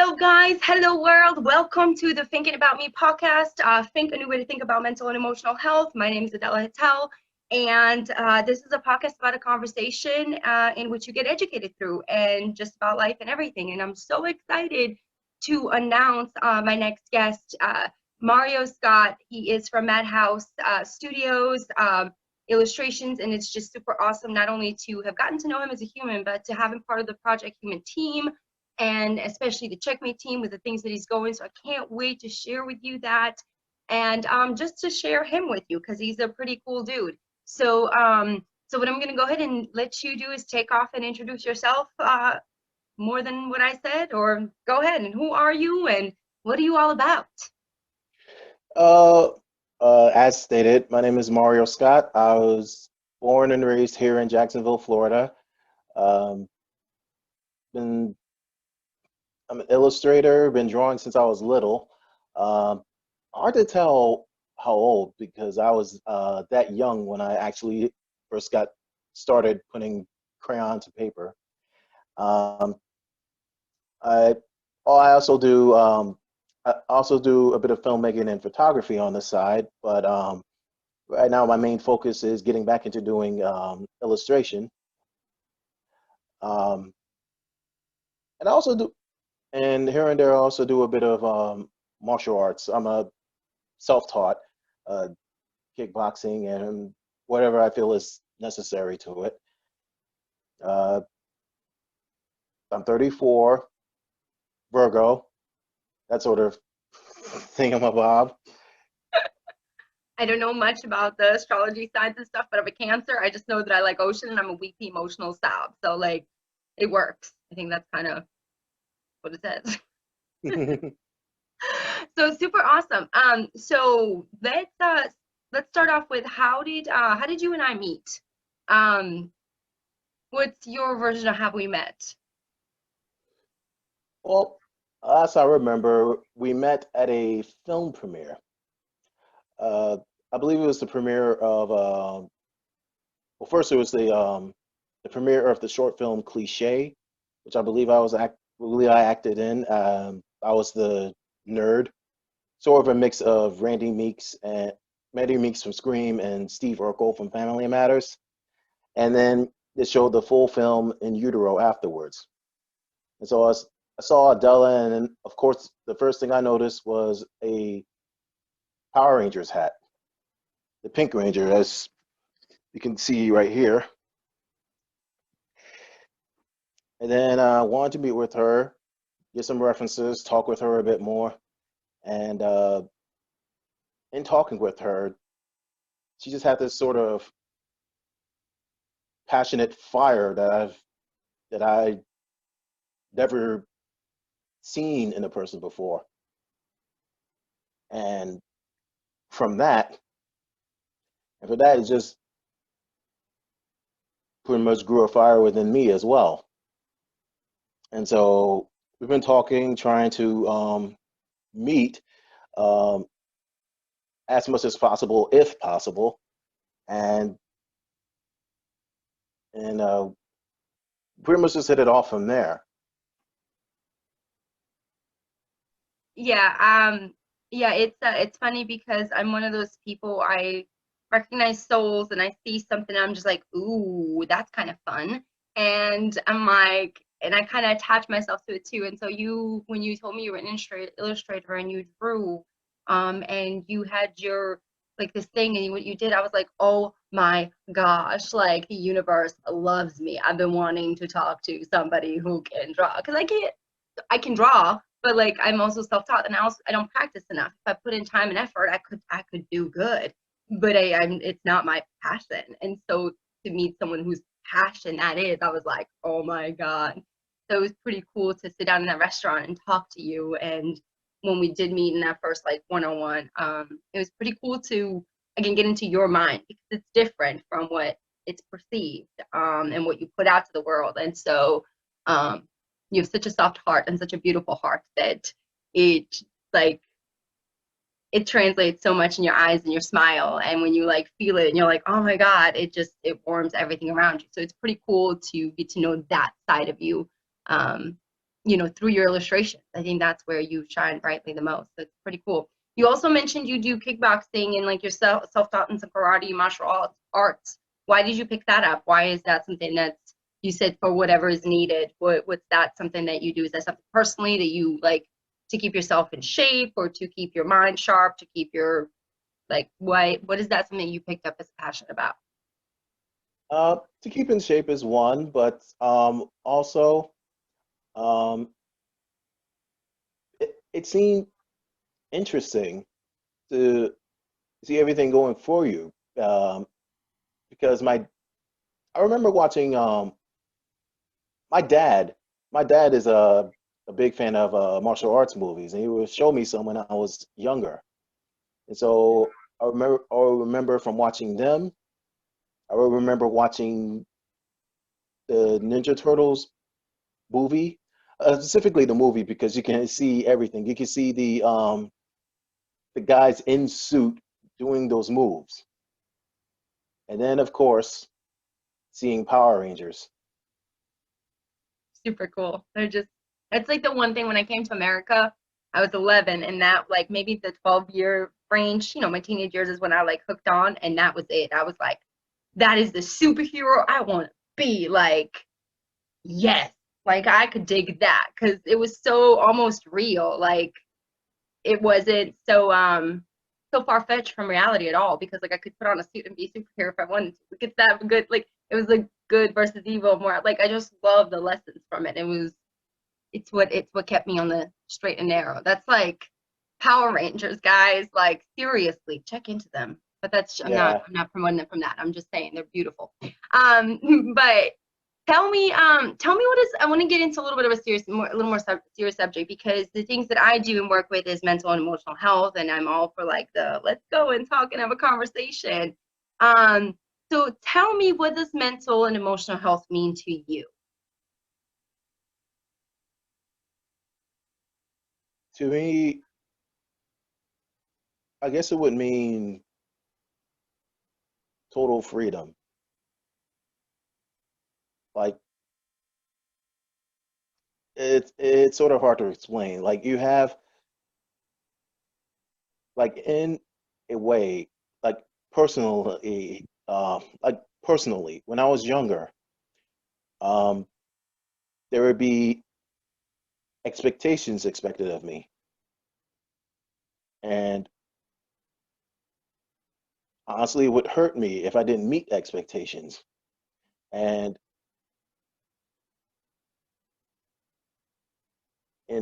Hello, guys. Hello, world. Welcome to the Thinking About Me podcast. Think a new way to think about mental and emotional health. My name is Adela Hattel, and this is a podcast about a conversation in which you get educated through and just about life and everything. And I'm so excited to announce my next guest, Mario Scott. He is from Madhaus Studios Illustrations, and it's just super awesome not only to have gotten to know him as a human, but to have him part of the Project Human team, and especially the Checkmate team with the things that he's going. So I can't wait to share with you that, and just to share him with you because he's a pretty cool dude. So so what I'm going to go ahead and let you do is take off and introduce yourself more than what I said, or go ahead. And who are you and what are you all about? Uh, as stated, my name is Mario Scott. I was born and raised here in Jacksonville, Florida. Um, been I'm an illustrator, been drawing since I was little. Um, Hard to tell how old because I was that young when I actually first got started putting crayon to paper. Um, I I also do a bit of filmmaking and photography on the side, but right now my main focus is getting back into doing illustration. Um, and I also do and here and there I also do a bit of martial arts. I'm a self-taught uh, kickboxing and whatever I feel is necessary to it. Uh, I'm 34, Virgo, that sort of thingamabob. I don't know much about the astrology sides and stuff, but I'm a Cancer. I just know that I like ocean and I'm a weepy emotional sob. So like it works. I think that's kind of what it says. So super awesome. So let's start off with how did you and I meet? Um, what's your version of how we met? Well, as I remember, we met at a film premiere. Uh, I believe it was the premiere of well, first it was the premiere of the short film Cliche, which I acted in. I was the nerd, sort of a mix of Randy Meeks from Scream and Steve Urkel from Family Matters. And then it showed the full film in utero afterwards. And so I saw Adela, and then, of course, the first thing I noticed was a Power Rangers hat, the Pink Ranger, as you can see right here. And then I wanted to meet with her, get some references, talk with her a bit more. And in talking with her, she just had this sort of passionate fire that I never seen in a person before. And from that, and for that, it just pretty much grew a fire within me as well. And so we've been talking, trying to meet um, as much as possible, if possible, and and pretty much just hit it off from there. Yeah, yeah, it's funny because I'm one of those people. I recognize souls and I see something and I'm just like, ooh, that's kind of fun. And I'm like, and I kind of attach myself to it too. And so when you told me you were an illustrator and you drew, and you had your like this thing and what you did, I was like, oh my gosh, like the universe loves me. I've been wanting to talk to somebody who can draw because I can draw, but like I'm also self-taught, and I don't practice enough. If I put in time and effort, I could do good, but it's not my passion. And so to meet someone whose passion that is, I was like, oh my god. So it was pretty cool to sit down in that restaurant and talk to you. And when we did meet in that first like one-on-one, it was pretty cool to again get into your mind because it's different from what it's perceived, and what you put out to the world. And so um you have such a soft heart and such a beautiful heart that it like it translates so much in your eyes and your smile, and when you like feel it and you're like, oh my god, it warms everything around you. So it's pretty cool to get to know that side of you, um through your illustrations. I think that's where you shine brightly the most. That's pretty cool. You also mentioned you do kickboxing and like yourself self-taught in some karate, martial arts. Why did you pick that up? Why is that something that's you said for whatever is needed? What's that something that you do? Is that something personally that you like to keep yourself in shape or to keep your mind sharp, to keep your like what is that something you picked up as passionate about? To keep in shape is one, but also um, it seemed interesting to see everything going for you. Because I remember watching my dad. My dad is a big fan of martial arts movies, and he would show me some when I was younger. And so I remember from watching them. I remember watching the Ninja Turtles movie, specifically the movie because you can see everything. You can see the guys in suit doing those moves, and then of course seeing Power Rangers. Super cool. They're just it's like the one thing when I came to America, I was 11 and that like maybe the 12-year range, my teenage years is when I like hooked on and that was it. I was like, that is the superhero I want to be. Like, yes. Like I could dig that because it was so almost real. Like it wasn't so far-fetched from reality at all because like I could put on a suit and be a superhero if I wanted to. Like it's that good, like it was like good versus evil more like I just love the lessons from it. It's what kept me on the straight and narrow. That's like Power Rangers, guys. Like seriously, check into them. But that's I'm not Yeah, I'm not promoting them from that. I'm just saying they're beautiful. But tell me what is I want to get into a little bit of a little more serious subject because the things that I do and work with is mental and emotional health, and I'm all for like the let's go and talk and have a conversation. Um, so tell me, what does mental and emotional health mean to you? to me, I guess it would mean total freedom. Like it's sort of hard to explain. Like you have like in a way, like personally, when I was younger, um, there would be expectations expected of me, and honestly, it would hurt me if I didn't meet expectations. And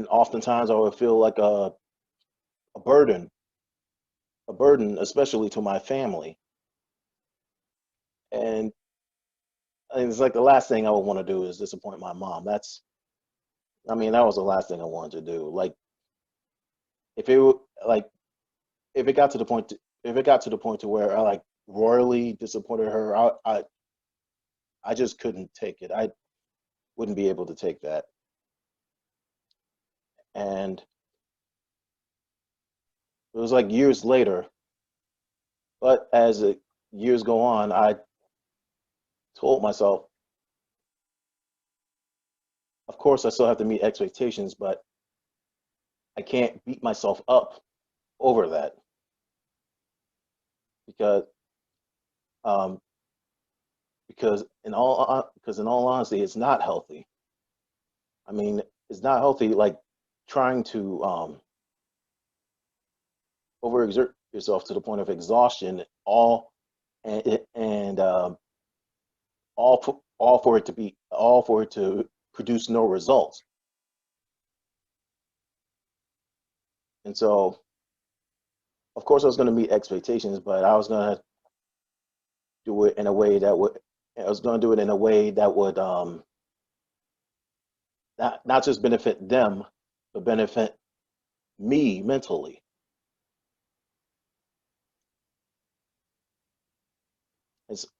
oftentimes I would feel like a burden, a burden, especially to my family. And it's like the last thing I would want to do is disappoint my mom. I mean, that was the last thing I wanted to do. Like if it were like if it got to the point if it got to the point to where I like royally disappointed her, I just couldn't take it. I wouldn't be able to take that. And it was like years later, but as years go on, I told myself, of course, I still have to meet expectations, but I can't beat myself up over that because um, because in all honesty, it's not healthy. I mean, it's not healthy like trying to overexert yourself to the point of exhaustion, and all for it to produce no results. And so, of course, I was going to meet expectations, but do it in a way that would I was going to do it in a way that would not just benefit them, but benefit me mentally.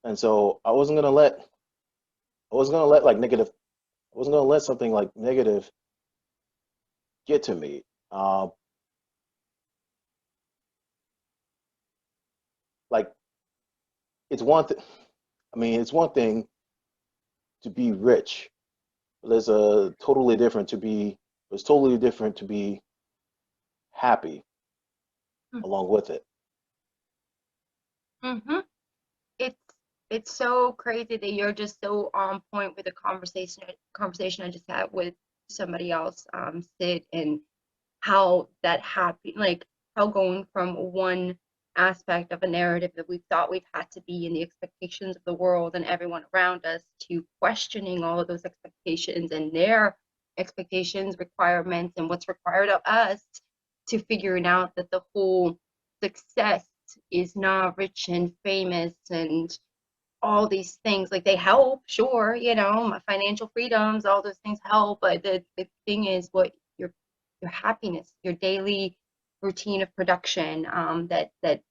And so I wasn't gonna let like negative I wasn't gonna let something like negative get to me. Uh, like it's one thing. I mean, it's one thing to be rich. there's a totally different to be. It's totally different to be happy along with it. Mm-hmm. It's it's so crazy that you're just so on point with the conversation I just had with somebody else, Sid, and how that happy like how going from one aspect of a narrative that we thought we've had to be in the expectations of the world and everyone around us to questioning all of those expectations and their expectations, requirements, and what's required of us to figuring out that the whole success is not rich and famous and all these things. Like they help, sure, my financial freedoms, all those things help, but the thing is what your happiness, your daily routine of production, that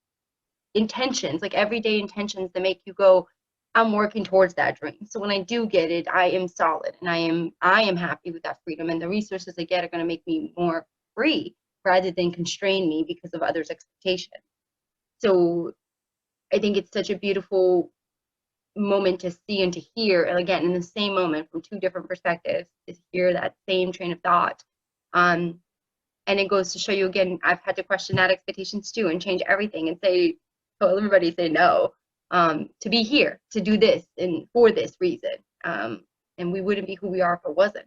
intentions, like everyday intentions that make you go, I'm working towards that dream. So when I do get it, I am solid and I am happy with that freedom, and the resources I get are going to make me more free rather than constrain me because of others' expectations. So I think it's such a beautiful moment to see and to hear, and again in the same moment from two different perspectives, to hear that same train of thought. um and it goes to show you again, I've had to question that expectations too and change everything and say, tell everybody, say no, to be here to do this and for this reason. And we wouldn't be who we are if it wasn't,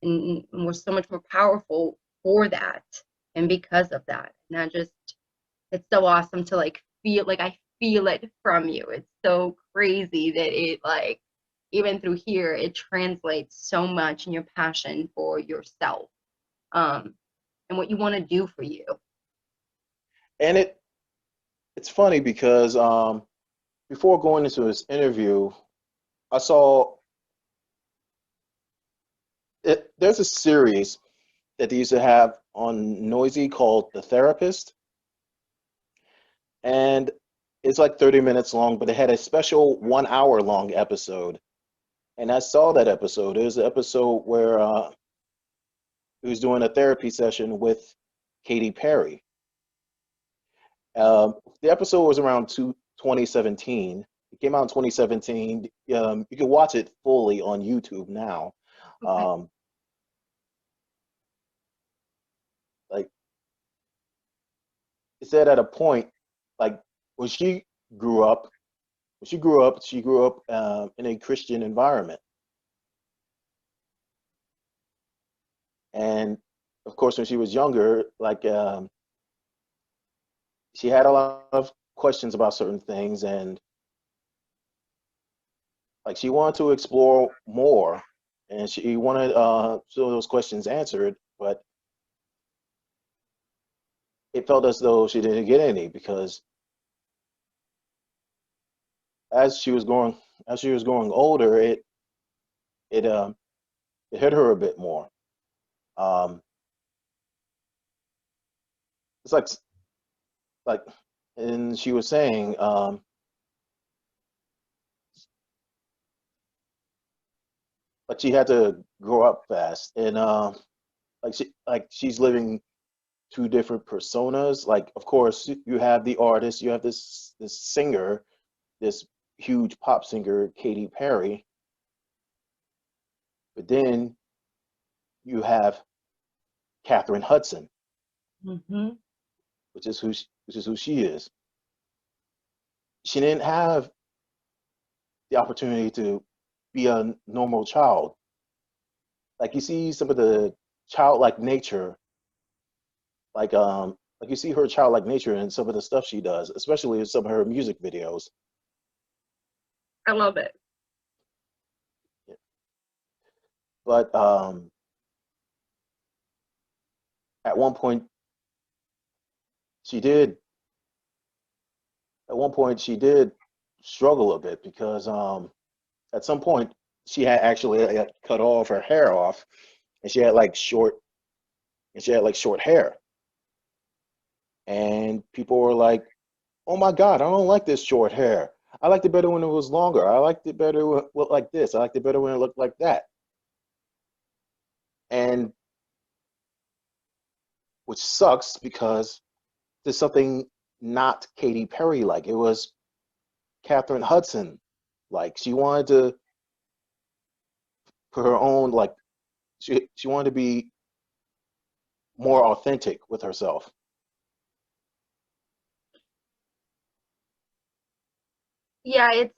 and we're so much more powerful for that and because of that. And that just, it's so awesome to like feel, like I feel it from you. It's so crazy that it, like, even through here it translates so much in your passion for yourself, um and what you want to do for you. And it's funny because before going into this interview, I saw there's a series that they used to have on Noisy called The Therapist, and it's like 30 minutes long, but it had a special 1 hour long episode. And I saw that episode. It was an episode where he was doing a therapy session with Katy Perry. The episode was around 2017. It came out in 2017. You can watch it fully on YouTube now. Okay. Um, like it said at a point, like when she grew up, she grew up in a Christian environment, and of course, when she was younger, like she had a lot of questions about certain things, and like she wanted to explore more, and she wanted some of those questions answered, but it felt as though she didn't get any because as she was growing as she was growing older, it it hit her a bit more. Um, it's like, and she was saying like she had to grow up fast, and like she's living two different personas. Like, of course, you have the artist, you have this singer, this huge pop singer, Katy Perry, but then you have Catherine Hudson, Mm-hmm. which is who she is. She didn't have the opportunity to be a normal child. Like you see some of the childlike nature, like you see her childlike nature in some of the stuff she does, especially in some of her music videos. I love it. But at one point she did at one point she did struggle a bit because at some point she had actually like, cut all of her hair off, and she had like short hair, and people were like, "Oh my God, I don't like this short hair. I liked it better when it was longer. I liked it better when it looked like this. I liked it better when it looked like that." And which sucks because there's something not Katy Perry like. It was Catherine Hudson like. She wanted to put her own like She wanted to be more authentic with herself. Yeah, it's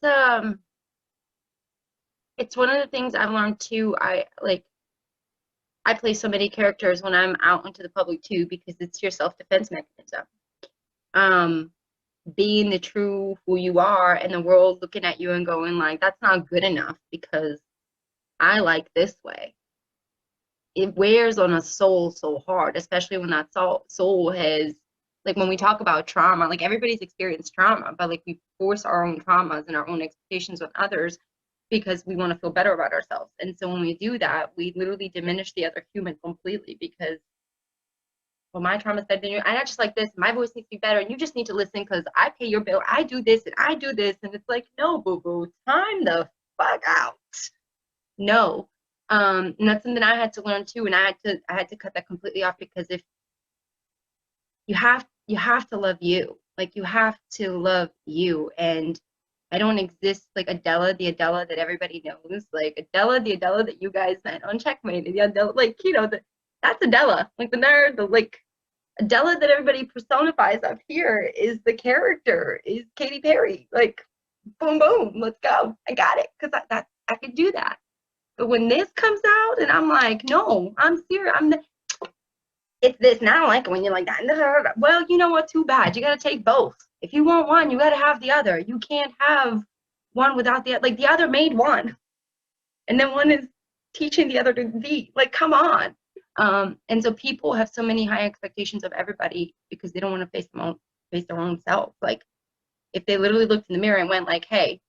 one of the things I've learned too. I play so many characters when I'm out into the public too because it's your self-defense mechanism. Um, being the true who you are and the world looking at you and going like, that's not good enough because I like this way. It wears on a soul so hard, especially when that soul has, like when we talk about trauma, like everybody's experienced trauma, but like we force our own traumas and our own expectations on others because we want to feel better about ourselves. And so when we do that, we literally diminish the other human completely because, well, my trauma said, I not just like this, my voice needs to be better, and you just need to listen because I pay your bill, I do this, and I do this. And it's like, no, boo-boo, time the fuck out. No. And that's something I had to learn too. And I had to cut that completely off because if you have to love you. Like you have to love you. And I don't exist like Adela, the Adela that everybody knows. Like Adela, the Adela that you guys met on Checkmate. The Adela, like, that's Adela. Like the nerd, the like Adela that everybody personifies up here is the character, is Katy Perry. Like, boom, boom, let's go. I got it. Because I could do that. But when this comes out and I'm like, no, I'm serious. It's this. And I don't like it when you're like that. Well, you know what? Too bad. You got to take both. If you want one, you got to have the other. You can't have one without the other. Like the other made one. And then one is teaching the other to be. Like, come on. And so people have so many high expectations of everybody because they don't want to face their own self. Like if they literally looked in the mirror and went like, hey,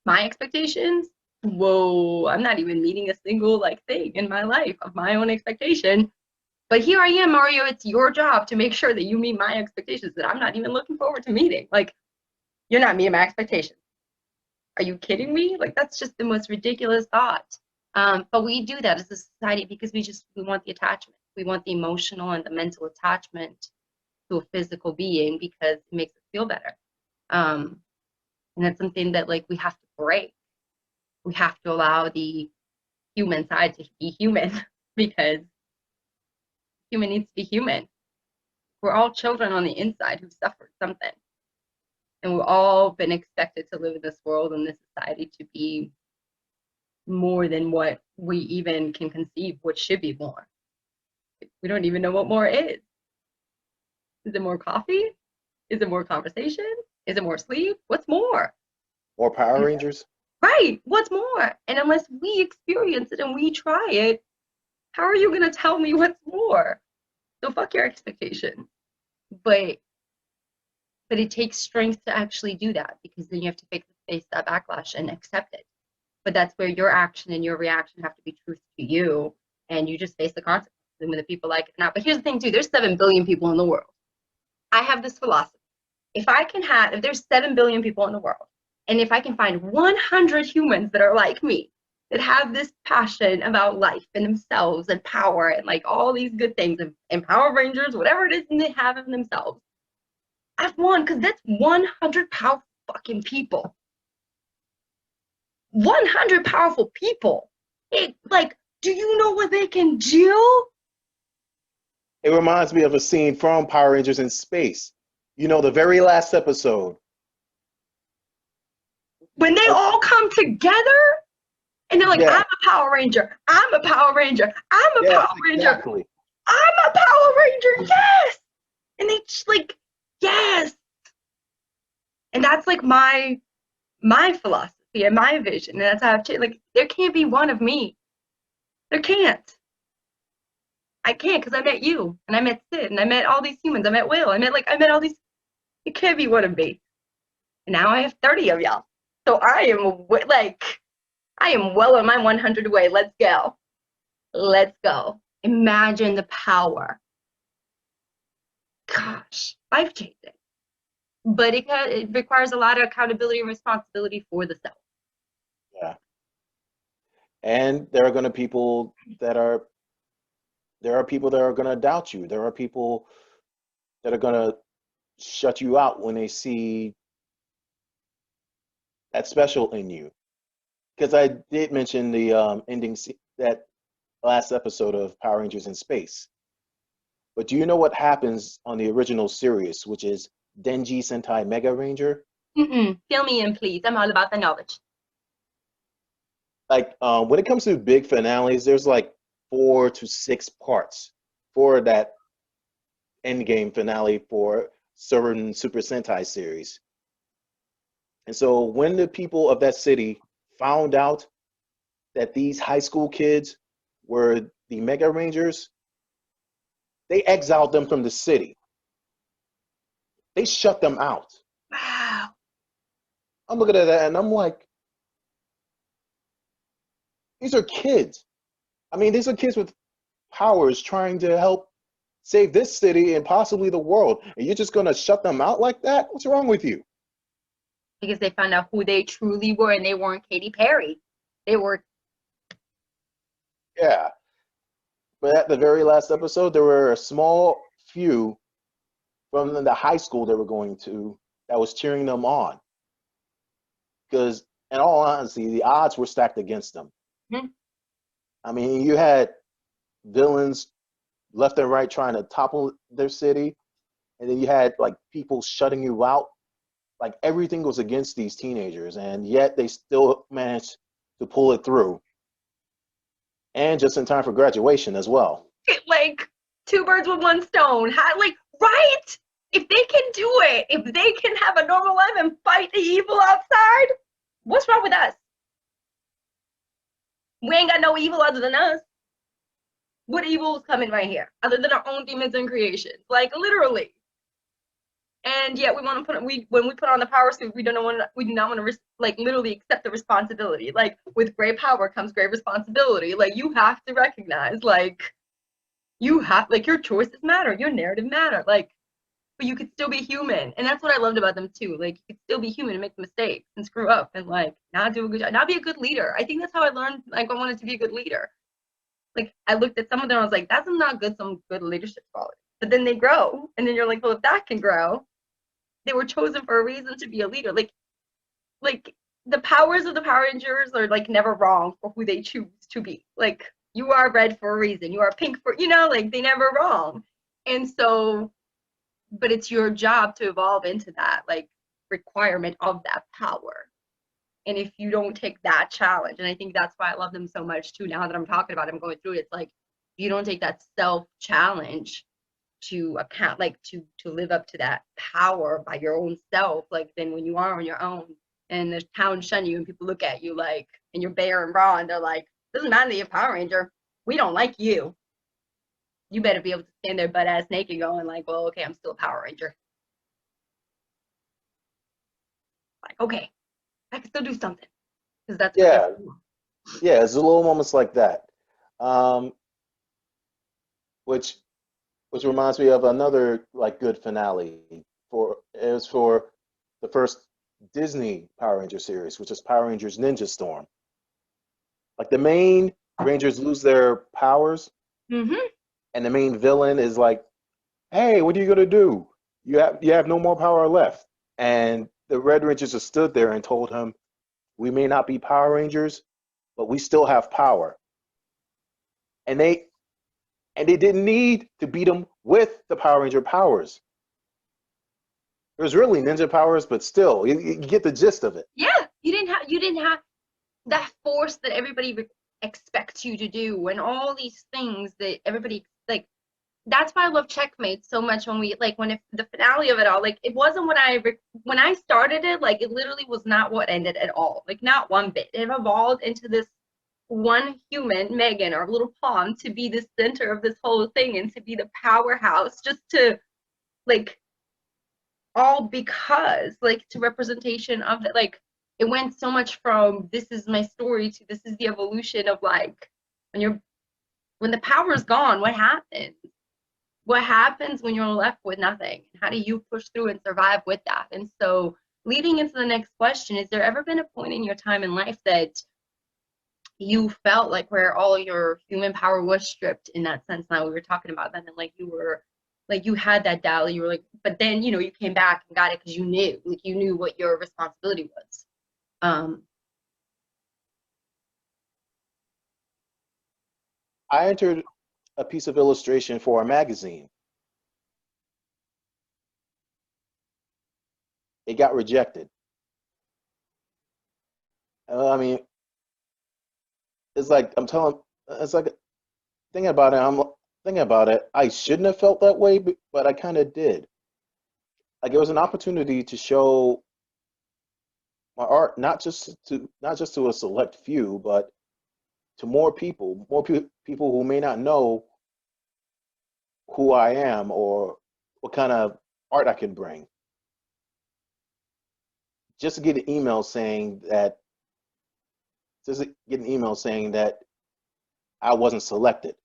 my expectations, whoa, I'm not even meeting a single like thing in my life of my own expectation. But here I am, Mario. It's your job to make sure that you meet my expectations that I'm not even looking forward to meeting. Like, you're not meeting my expectations. Are you kidding me? Like, that's just the most ridiculous thought. But we do that as a society because we want the attachment. We want the emotional and the mental attachment to a physical being because it makes us feel better. And that's something that like we have to break. We have to allow the human side to be human because human needs to be human. We're all children on the inside who suffered something. And we've all been expected to live in this world and this society to be more than what we even can conceive, what should be more. We don't even know what more is. Is it more coffee? Is it more conversation? Is it more sleep? What's more? Or Power Rangers? Right. What's more? And unless we experience it and we try it, how are you going to tell me what's more? So fuck your expectations. But it takes strength to actually do that because then you have to face that backlash and accept it. But that's where your action and your reaction have to be truth to you, and you just face the consequences. And when the people like it or not. But here's the thing too: there's 7 billion people in the world. I have this philosophy: if there's 7 billion people in the world, and if I can find 100 humans that are like me, that have this passion about life and themselves and power and like all these good things and Power Rangers, whatever it is they have in themselves, I've won because that's 100 powerful fucking people. 100 powerful people. Like, do you know what they can do? It reminds me of a scene from Power Rangers in Space. You know, the very last episode. When they all come together and they're like, Yeah. I'm a Power Ranger. I'm a Power Ranger. I'm a Yes, Power Ranger. exactly. I'm a Power Ranger. Yes. And they just like, yes. And that's like my philosophy and my vision. And that's how I've changed. Like, there can't be one of me. There can't. I can't because I met you and I met Sid and I met all these humans. I met Will. I met all these. It can't be one of me. And now I have 30 of y'all. So I am well on my 100 way. Let's go. Let's go. Imagine the power. Gosh, life changing. But it requires a lot of accountability and responsibility for the self. Yeah. And there are going to people that are going to doubt you. There are people that are going to shut you out when they see that special in you. Because I did mention the ending that last episode of Power Rangers in Space. But do you know what happens on the original series, which is Denji Sentai Mega Ranger? Fill me in, please. I'm all about the knowledge. Like when it comes to big finales, there's like 4 to 6 parts for that endgame finale for certain Super Sentai series. And so when the people of that city found out that these high school kids were the Mega Rangers, they exiled them from the city. They shut them out. Wow. I'm looking at that and I'm like, these are kids. I mean, these are kids with powers trying to help save this city and possibly the world. And you're just going to shut them out like that? What's wrong with you? Because they found out who they truly were, and they weren't Katy Perry. They were. Yeah. But at the very last episode, there were a small few from the high school they were going to that was cheering them on. Because, in all honesty, the odds were stacked against them. Mhm. I mean, you had villains left and right trying to topple their city, and then you had like people shutting you out. Like everything was against these teenagers, and yet they still managed to pull it through, and just in time for graduation as well. Like, two birds with one stone. How, like, right? If they can do it, if they can have a normal life and fight the evil outside, what's wrong with us? We ain't got no evil other than us. What evil is coming right here, other than our own demons and creations? Like, literally. And yet we want to put when we put on the power suit, we do not want to like literally accept the responsibility. Like, with great power comes great responsibility. Like, you have to recognize, like, you have, like, your choices matter, your narrative matter, like, but you could still be human. And that's what I loved about them too. Like, you could still be human and make mistakes and screw up and like not do a good job, not be a good leader. I think that's how I learned, like, I wanted to be a good leader. Like, I looked at some of them, I was like, that's not good, some good leadership quality. But then they grow, and then you're like, well, if that can grow, they were chosen for a reason to be a leader. Like the powers of the Power Rangers are like never wrong for who they choose to be. Like, you are red for a reason, you are pink for, like, they never wrong. And so, but it's your job to evolve into that, like, requirement of that power. And if you don't take that challenge, and I think that's why I love them so much too, now that I'm talking about it, I'm going through it, it's like, you don't take that self challenge to account, like, to live up to that power by your own self, like, then when you are on your own and the town shun you and people look at you like, and you're bare and raw, and they're like, doesn't matter that you're a Power Ranger, we don't like you. You better be able to stand there butt ass naked going like, well, okay, I'm still a Power Ranger. Like, okay, I can still do something, because that's what Yeah, you yeah, it's little moments like that, um, which reminds me of another like good finale for it was for the first Disney Power Ranger series, which is Power Rangers Ninja Storm. Like the main Rangers lose their powers, Mm-hmm. and the main villain is like, "Hey, what are you gonna do? You have no more power left." And the Red Rangers just stood there and told him, "We may not be Power Rangers, but we still have power." And they didn't need to beat them with the Power Ranger powers. It was really ninja powers, but still, you get the gist of it. Yeah, you didn't have that force that everybody expects you to do, and all these things that everybody, like, that's why I love Checkmate so much. When we, like, the finale of it all, like, it wasn't what when I started it, like, it literally was not what ended at all, like, not one bit. It evolved into this one human, Megan, our little pawn, to be the center of this whole thing and to be the powerhouse, just to, like, all because, like, to representation of it. Like, it went so much from this is my story to this is the evolution of, like, when the power is gone, what happens? What happens when you're left with nothing? How do you push through and survive with that? And so, leading into the next question, is there ever been a point in your time in life that you felt like where all your human power was stripped, in that sense? Now we were talking about that, and like, you were, like, you had that doubt, you were like, but then, you came back and got it because you knew, like, you knew what your responsibility was. um I entered a piece of illustration for a magazine. It got rejected. I mean, it's like I'm telling. It's like thinking about it. I'm thinking about it. I shouldn't have felt that way, but I kind of did. Like it was an opportunity to show my art, not just to a select few, but to more people who may not know who I am or what kind of art I can bring. Just to get an email saying that, just to get an email saying that I wasn't selected,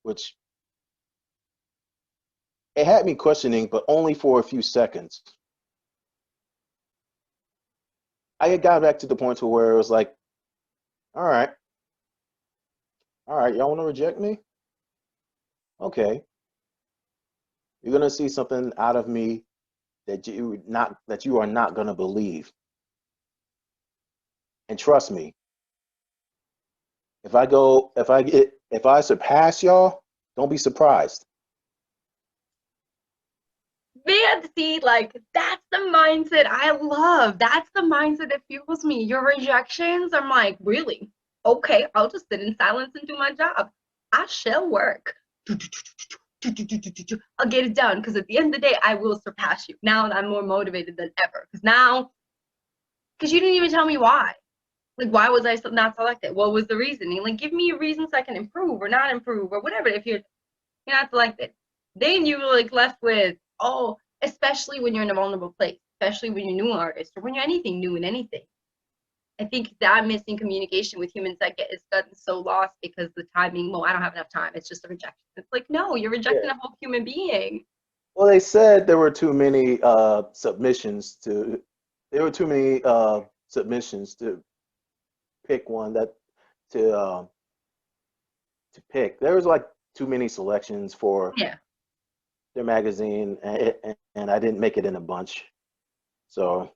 which it had me questioning, but only for a few seconds. I had got back to the point to where it was like, all right, all right, y'all want to reject me? Okay, you're gonna see something out of me that you are not gonna believe. And trust me, if I surpass y'all, don't be surprised. Man, see, like that's the mindset I love. That's the mindset that fuels me. Your rejections, I'm like, really? Okay, I'll just sit in silence and do my job. I shall work. I'll get it done because at the end of the day, I will surpass you. Now I'm more motivated than ever. Because you didn't even tell me why. Like, why was I not selected? What was the reasoning? Like, give me a reason so I can improve or not improve or whatever. If you're not selected, then you're like left with, oh, especially when you're in a vulnerable place, especially when you're a new artist or when you're anything new in anything. I think that missing communication with humans that is gotten so lost because the timing, well, I don't have enough time. It's just a rejection. It's like, no, you're rejecting Yeah. a whole human being. Well, they said there were too many submissions to. There were too many submissions to pick one to pick. There was like too many selections for Yeah. their magazine, and I didn't make it in a bunch. So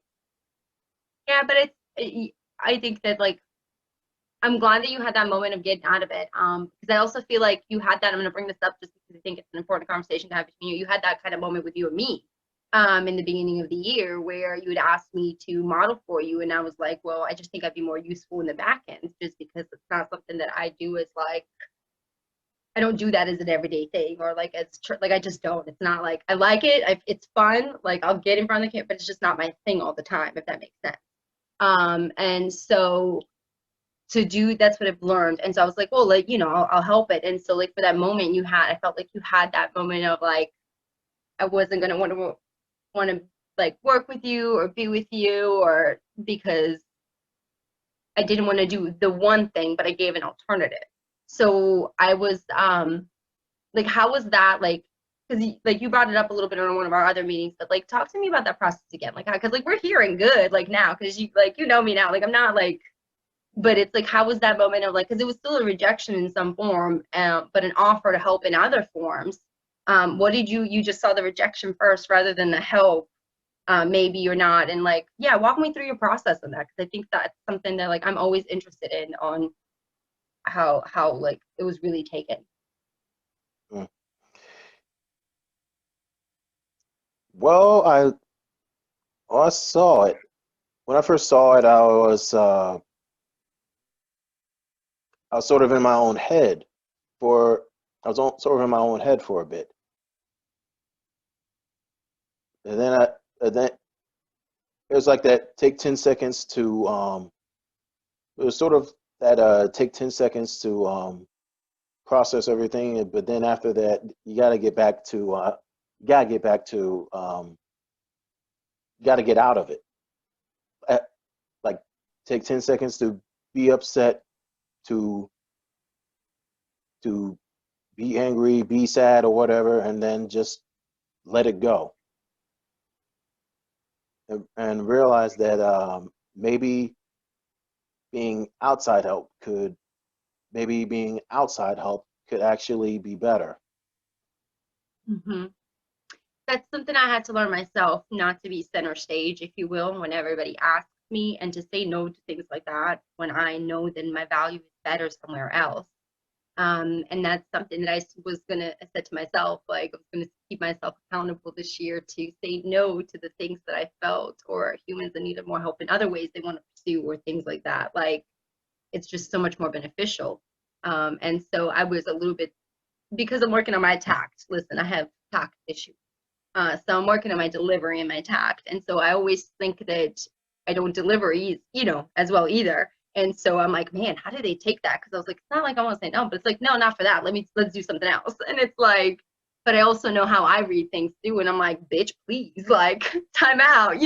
Yeah, but I think that like I'm glad that you had that moment of getting out of it. Because I also feel like you had that. I'm going to bring this up just because I think it's an important conversation to have between you. You had that kind of moment with you and me, in the beginning of the year where you had asked me to model for you, and I was like, well, I just think I'd be more useful in the back end, just because it's not something that I do as like I don't do that as an everyday thing or like like I just don't. It's not like I like it. It's fun. Like I'll get in front of the camera, but it's just not my thing all the time, if that makes sense. And so to do that's what I've learned. And so I was like, well, like, I'll help it. And so like for that moment I felt like you had that moment of like I wasn't gonna want to like work with you or be with you or because I didn't want to do the one thing, but I gave an alternative. So I was like, how was that like? Because like you brought it up a little bit in one of our other meetings, but like talk to me about that process again. Like, because like we're hearing good like now, because you know me now. Like I'm not like but it's like how was that moment of like because it was still a rejection in some form but an offer to help in other forms. What did you just saw the rejection first rather than the help, maybe or not, and like yeah, walk me through your process on that because I think that's something that like I'm always interested in on how like it was really taken. mm. Well, I saw it when I first saw it. I was sort of in my own head for sort of in my own head for a bit, and then it was like that take 10 seconds to it was sort of that take 10 seconds to process everything, but then after that you gotta get back to you gotta get out of it. Uh, like take 10 seconds to be upset, to to be angry, be sad or whatever, and then just let it go and realize that maybe being outside help could being outside help could actually be better. Mm-hmm. That's something I had to learn myself, not to be center stage, if you will, when everybody asks. me, and to say no to things like that when I know that my value is better somewhere else. And that's something that I was gonna I said to myself, like I was gonna keep myself accountable this year to say no to the things that I felt, or humans that needed more help in other ways they want to pursue, or things like that. Like it's just so much more beneficial. And so I was a little bit, because I'm working on my tact. Listen, I have tact issues. So I'm working on my delivery and my tact. And so I always think that I don't deliver, as well either. And so I'm like, man, how did they take that? Because I was like, it's not like I want to say no, but it's like, no, not for that. Let's do something else. And it's like, but I also know how I read things too. And I'm like, bitch, please, like, time out,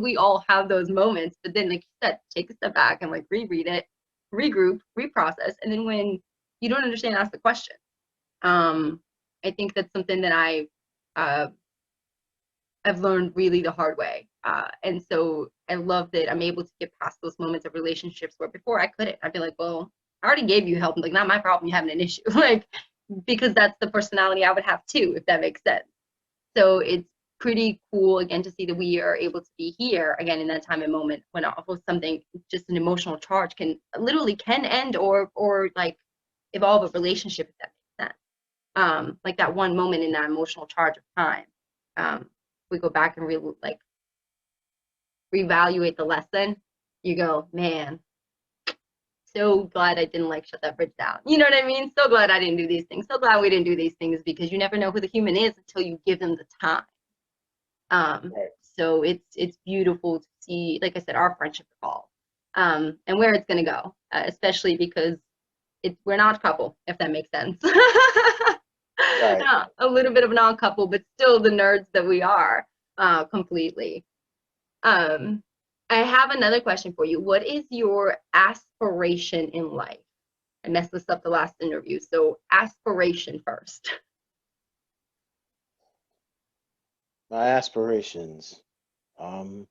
We all have those moments. But then, like you said, take a step back and like reread it, regroup, reprocess. And then when you don't understand, ask the question. I think that's something that uh, I've learned really the hard way. And so I love that I'm able to get past those moments of relationships where before I couldn't. I'd be like, well, I already gave you help. Like, not my problem. You're having an issue. Like, because that's the personality I would have too, if that makes sense. So it's pretty cool again to see that we are able to be here again in that time and moment when almost something, just an emotional charge, can end or like evolve a relationship, if that makes sense. Like that one moment in that emotional charge of time. We go back and reevaluate the lesson. You go, man, so glad I didn't like shut that bridge down. You know what I mean? So glad I didn't do these things. So glad we didn't do these things, because you never know who the human is until you give them the time. Right. So it's beautiful to see, like I said, our friendship evolve, and where it's gonna go, especially because we're not a couple, if that makes sense. Right. A little bit of an odd couple, but still the nerds that we are, completely. Um, I have another question for you. What is your aspiration in life? I messed this up the last interview, so aspiration first. My aspirations. Um,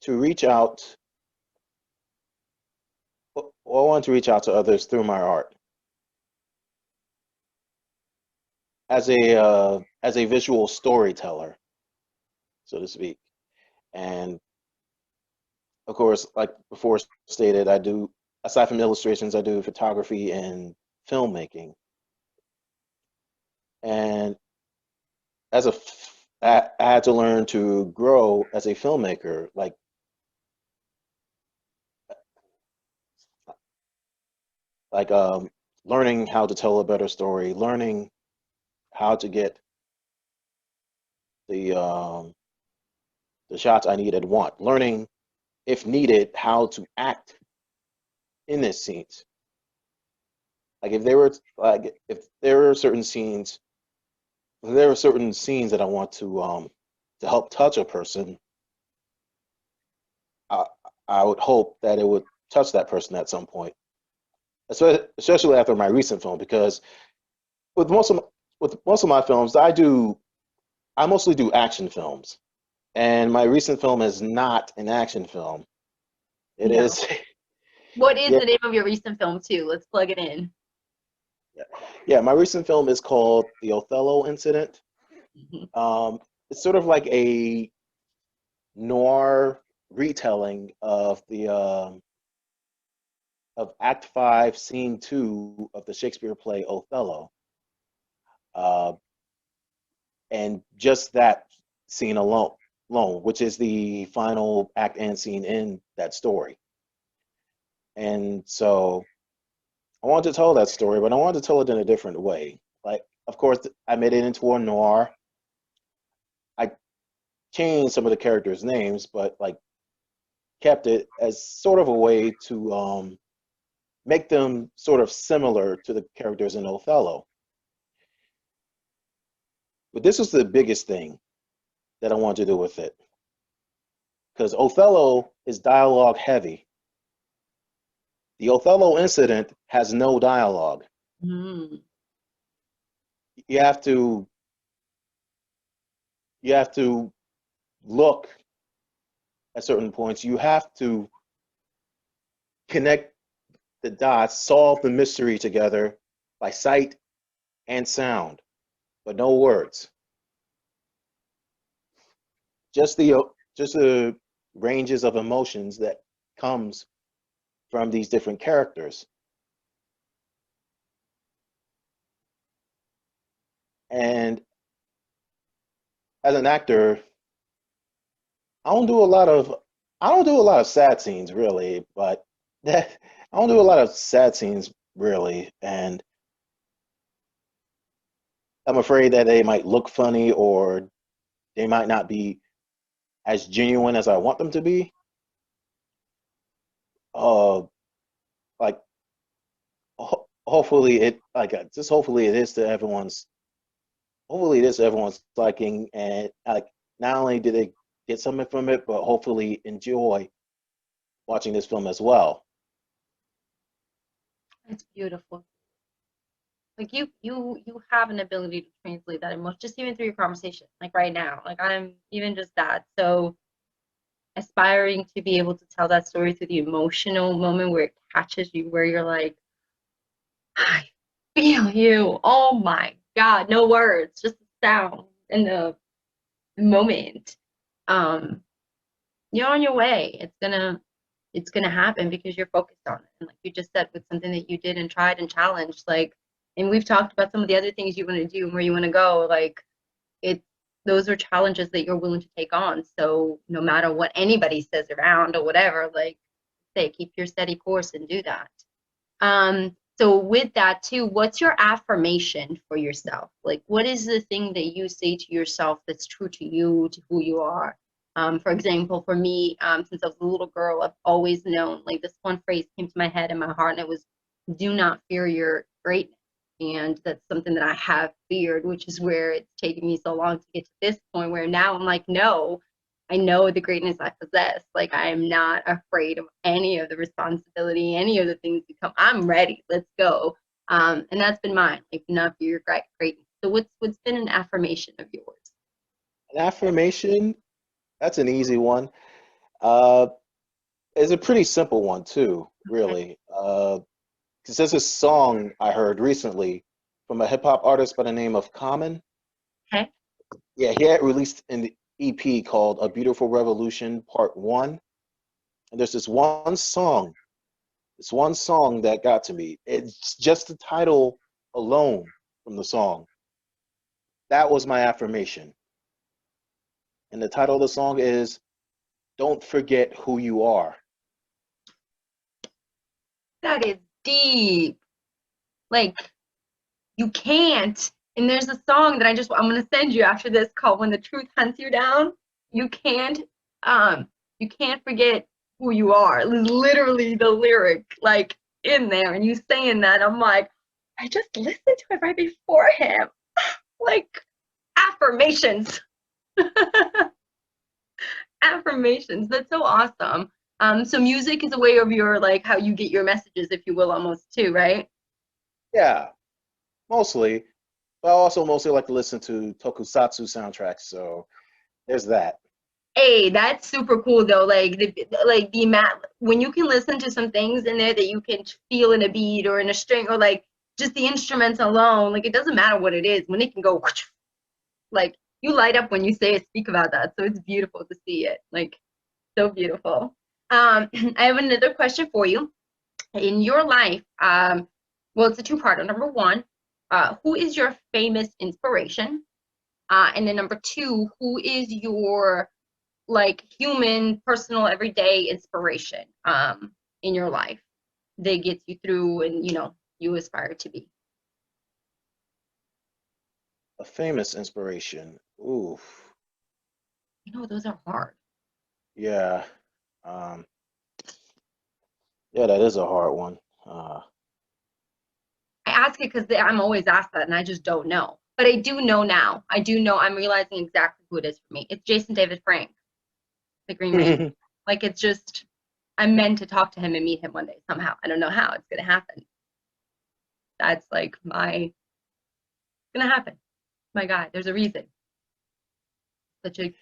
to reach out, well, I want to reach out to others through my art as a visual storyteller, so to speak. And of course, like before stated, I do, aside from illustrations, I do photography and filmmaking. And I had to learn to grow as a filmmaker, like learning how to tell a better story, learning how to get the um, the shots I need and want, learning if needed how to act in this scenes. Like if there were certain scenes, if there are certain scenes that I want to help touch a person, I, I would hope that it would touch that person at some point, especially after my recent film, because with most of with most of my films, I mostly do action films, and my recent film is not an action film. It No. is, What is yeah, the name of your recent film too? Let's plug it in. yeah, yeah. My recent film is called The Othello Incident. Mhm. Um, it's sort of like a noir retelling of Act Five, Scene Two of the Shakespeare play Othello, uh, and just that scene alone, which is the final act and scene in that story. And so I wanted to tell that story, but I wanted to tell it in a different way. Like, of course, I made it into a noir. I changed some of the characters' names, but like kept it as sort of a way to make them sort of similar to the characters in Othello. But this was the biggest thing that I wanted to do with it, because Othello is dialogue heavy. The Othello incident has no dialogue. Mm. You have to you have to look at certain points. You have to connect the dots, solve the mystery together by sight and sound, but no words. Just the ranges of emotions that comes from these different characters. And as an actor, I don't do a lot of I don't do a lot of sad scenes really, but that I don't do a lot of sad scenes really, and I'm afraid that they might look funny or they might not be as genuine as I want them to be. Uh, like hopefully it like just hopefully it is to everyone's hopefully it is to everyone's liking, and like not only did they get something from it, but hopefully enjoy watching this film as well. It's beautiful. Like you have an ability to translate that emotion just even through your conversation, like right now. Like I'm even just that. So aspiring to be able to tell that story through the emotional moment where it catches you, where you're like, I feel you. Oh my God. No words, just the sound and the moment. Um, you're on your way. It's gonna happen because you're focused on it. And like you just said, with something that you did and tried and challenged, like, and we've talked about some of the other things you want to do and where you want to go. Like, it, those are challenges that you're willing to take on. So no matter what anybody says around or whatever, like, say, keep your steady course and do that. So with that too, what's your affirmation for yourself? Like, what is the thing that you say to yourself that's true to you, to who you are? For example, for me, since I was a little girl, I've always known, like, this one phrase came to my head and my heart, and it was, do not fear your greatness. And that's something that I have feared, which is where it's taken me so long to get to this point where now I'm like, no, I know the greatness I possess. Like, I am not afraid of any of the responsibility, any of the things to come. I'm ready. Let's go. And that's been mine. Like, not for your greatness. So what's been an affirmation of yours? An affirmation, that's an easy one. Uh, it's a pretty simple one too, Okay. really. 'Cause there's a song I heard recently from a hip hop artist by the name of Common. Okay. Yeah, he had released an EP called A Beautiful Revolution Part 1. And there's this one song that got to me. It's just the title alone from the song. That was my affirmation. And the title of the song is Don't Forget Who You Are. That is deep. Like, you can't. And there's a song that I'm gonna send you after this called When the Truth Hunts You Down. You can't um you can't forget who you are. Literally the lyric, like, in there, and you saying that, I'm like, I just listened to it right before him. Like, affirmations. Affirmations. That's so awesome. So music is a way of your, like, how you get your messages, if you will, almost too, right? Yeah, mostly. But I also mostly like to listen to tokusatsu soundtracks, so there's that. Hey, that's super cool though. Like the amount when you can listen to some things in there that you can feel in a beat or in a string, or like just the instruments alone. Like, it doesn't matter what it is when it can go like, you light up when you say it, speak about that. So it's beautiful to see it. Like, so beautiful. I have another question for you. In your life, well, it's a two-parter. Number one, who is your famous inspiration? And then number two, who is your, like, human, personal, everyday inspiration in your life that gets you through and you aspire to be? A famous inspiration. Ooh, Those are hard. yeah. Um, yeah, that is a hard one. Uh, I ask it because I'm always asked that and I just don't know. But I do know now. I do know. I'm realizing exactly who it is for me. It's Jason David Frank, the Green Ranger. Like, it's just, I'm meant to talk to him and meet him one day somehow. I don't know how it's gonna happen. That's like it's gonna happen. My God, there's a reason. Such a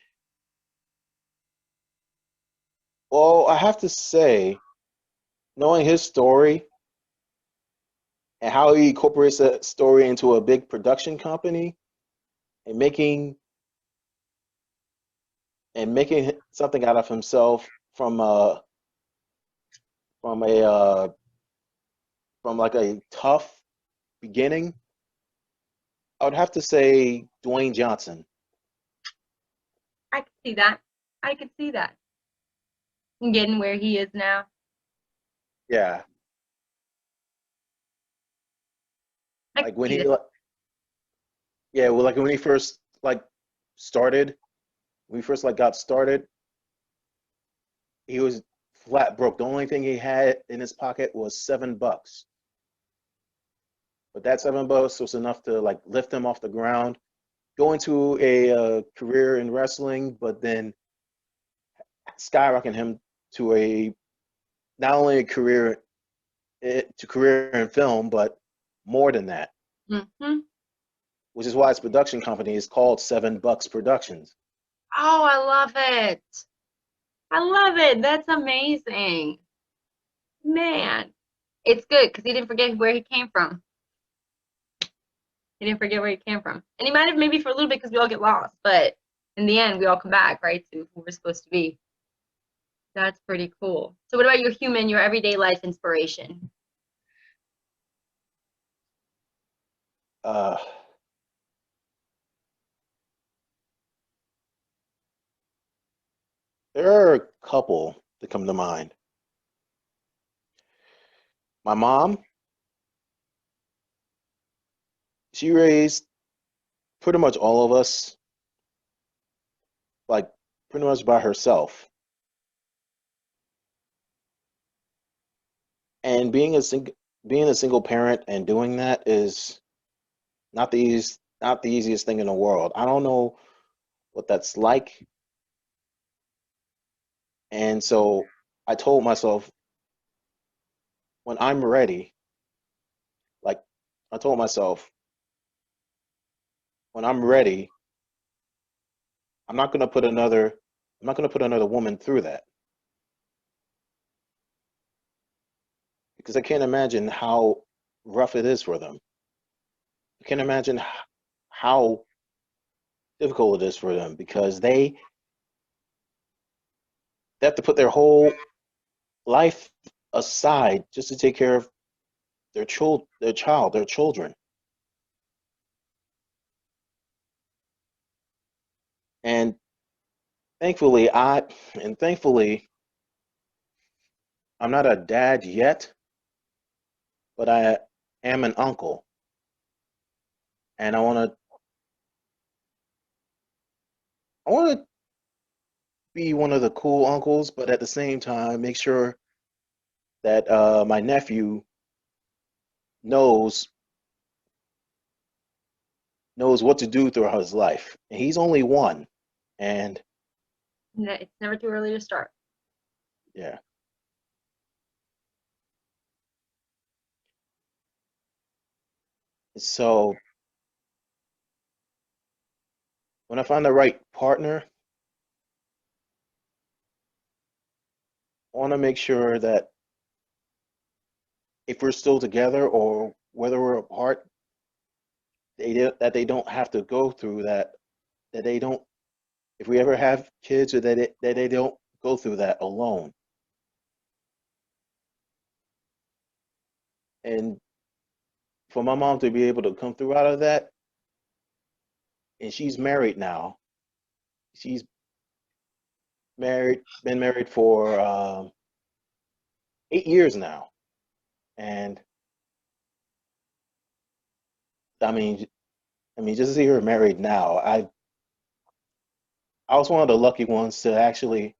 well, I have to say, knowing his story, and how he incorporates that story into a big production company and making something out of himself from a from like a tough beginning. I would have to say Dwayne Johnson. I could see that. I could see that. And getting where he is now. Yeah, I could like when see he that. yeah, well, like when he first like started, when he first like got started, he was flat broke. The only thing he had in his pocket was $7. But that $7 was enough to like lift him off the ground, go into a career in wrestling, but then skyrocket him to a not only a career in film, but more than that, Hmm. which is why his production company is called $7 Productions. Oh, I love it. I love it. That's amazing. Man. It's good because he didn't forget where he came from. He didn't forget where he came from. And he might have maybe for a little bit because we all get lost, but in the end, we all come back, right, to who we're supposed to be. That's pretty cool. So, what about your human, your everyday life inspiration? Uh, there are a couple that come to mind. My mom, she raised pretty much all of us like pretty much by herself. And being a single parent and doing that is not the easiest thing in the world. I don't know what that's like. And so I told myself when I'm ready, like I told myself when I'm ready, I'm not going to put another I'm not going to put another woman through that because I can't imagine how rough it is for them. I can't imagine how difficult it is for them because they have to put their whole life aside just to take care of their children. And thankfully, thankfully, I'm not a dad yet, but I am an uncle, and I want to be one of the cool uncles, but at the same time, make sure that my nephew knows knows what to do throughout his life. And he's only one, and It's never too early to start. yeah. So when I find the right partner, I want to make sure that if we're still together or whether we're apart, that they don't have to go through that. That they don't, if we ever have kids, or that they don't go through that alone. And for my mom to be able to come through out of that, and she's married now. She's been married for 8 years now, and I mean, just to see her married now, I was one of the lucky ones to actually.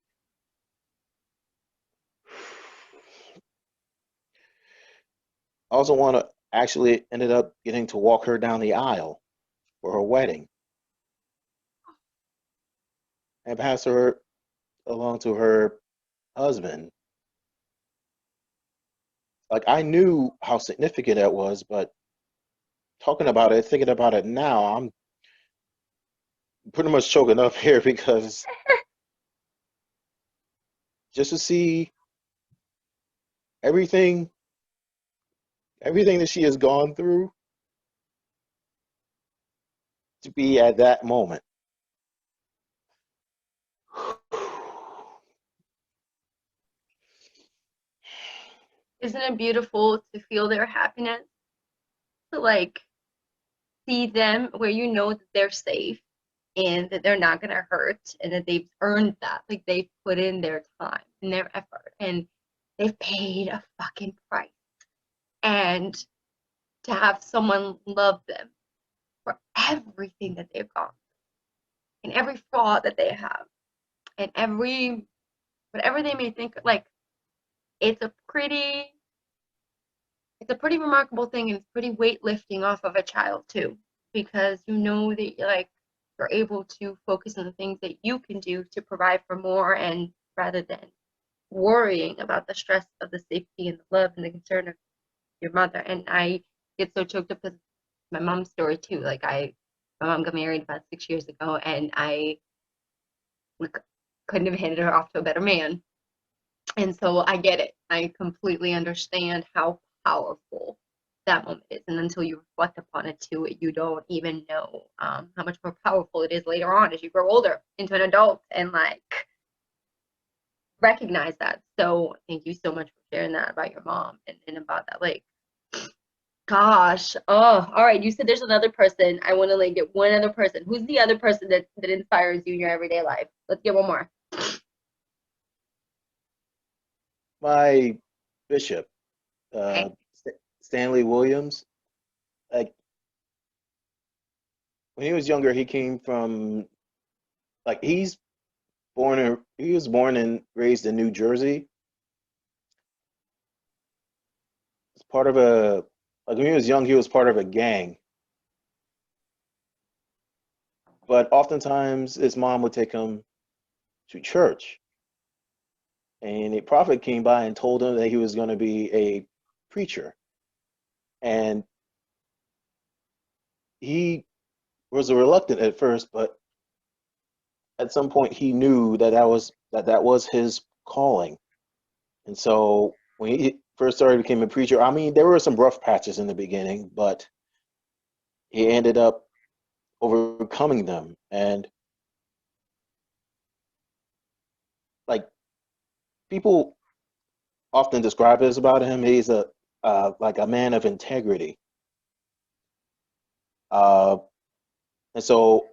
I also want to actually ended up getting to walk her down the aisle for her wedding and pass her along to her husband. Like I knew how significant that was, but talking about it, thinking about it now, I'm pretty much choking up here because just to see everything everything that she has gone through to be at that moment. Isn't it beautiful to feel their happiness? To like see them where you know that they're safe and that they're not gonna hurt and that they've earned that. Like they've put in their time and their effort and they've paid a fucking price. And to have someone love them for everything that they've gone and every flaw that they have and every whatever they may think, like it's a pretty it's a pretty remarkable thing, and it's pretty weightlifting off of a child too, because you know that you're able to focus on the things that you can do to provide for more, and rather than worrying about the stress of the safety and the love and the concern of your mother. And I get so choked up because my mom's story too. My mom got married about 6 years ago, and I couldn't have handed her off to a better man. And so I get it. I completely understand how powerful that moment is. And until you reflect upon it too, you don't even know how much more powerful it is later on as you grow older into an adult and like recognize that. So thank you so much for sharing that about your mom and about that. Like, gosh. Oh, all right. You said there's another person. I want to like get one other person. Who's the other person that inspires you in your everyday life? Let's get one more. My bishop, Okay. Stanley Williams, like when he was younger, he came from like he was born and raised in New Jersey. It's part of a like when he was young, he was part of a gang. But oftentimes his mom would take him to church, and a prophet came by and told him that he was going to be a preacher, and he was reluctant at first, but at some point he knew that was his calling. And so when he first started became a preacher, I mean, there were some rough patches in the beginning, but he ended up overcoming them. And like people often describe this about him, he's a like a man of integrity. Uh, and so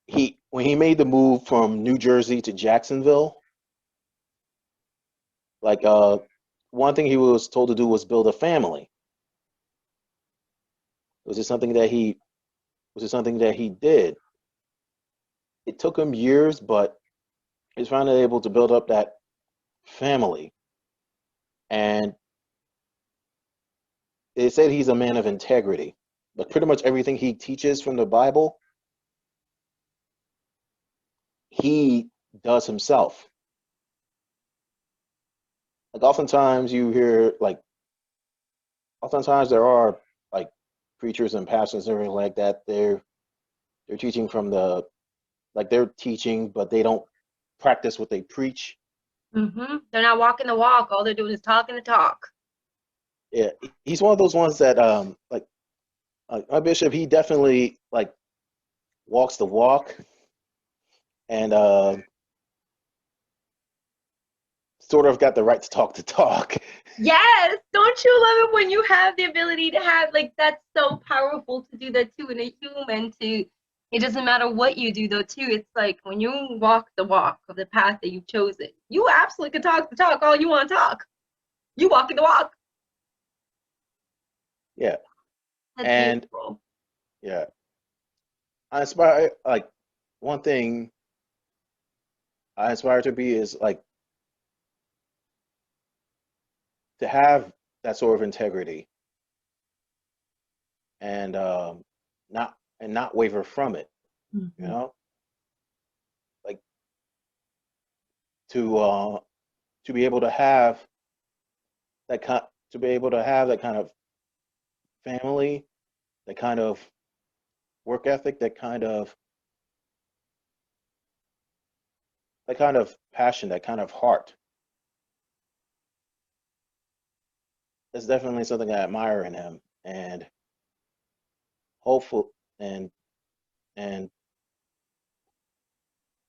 he when he made the move from New Jersey to Jacksonville, like one thing he was told to do was build a family. Was it something that he was it something that he did? It took him years, but he's finally able to build up that family. And they said he's a man of integrity. But pretty much everything he teaches from the Bible, he does himself. Like oftentimes you hear like oftentimes there are like preachers and pastors and everything like that. They're teaching from the like they're teaching, but they don't practice what they preach. They're not walking the walk. All they're doing is talking the talk. Yeah, he's one of those ones that like my bishop. He definitely like walks the walk and sort of got the right to talk the talk. Yes, don't you love it when you have the ability to have like that's so powerful to do that too in a human to it doesn't matter what you do though too. It's like when you walk the walk of the path that you've chosen, you absolutely can talk the talk all you want to talk. You walking the walk. Yeah, That's and beautiful. yeah, I aspire like one thing I aspire to be is like to have that sort of integrity and not and not waver from it. You Mm-hmm. know, like to uh, to be able to have that kind to be able to have that kind of family, that kind of work ethic, that kind of passion, that kind of heart. it's definitely something I admire in him, and hopeful and and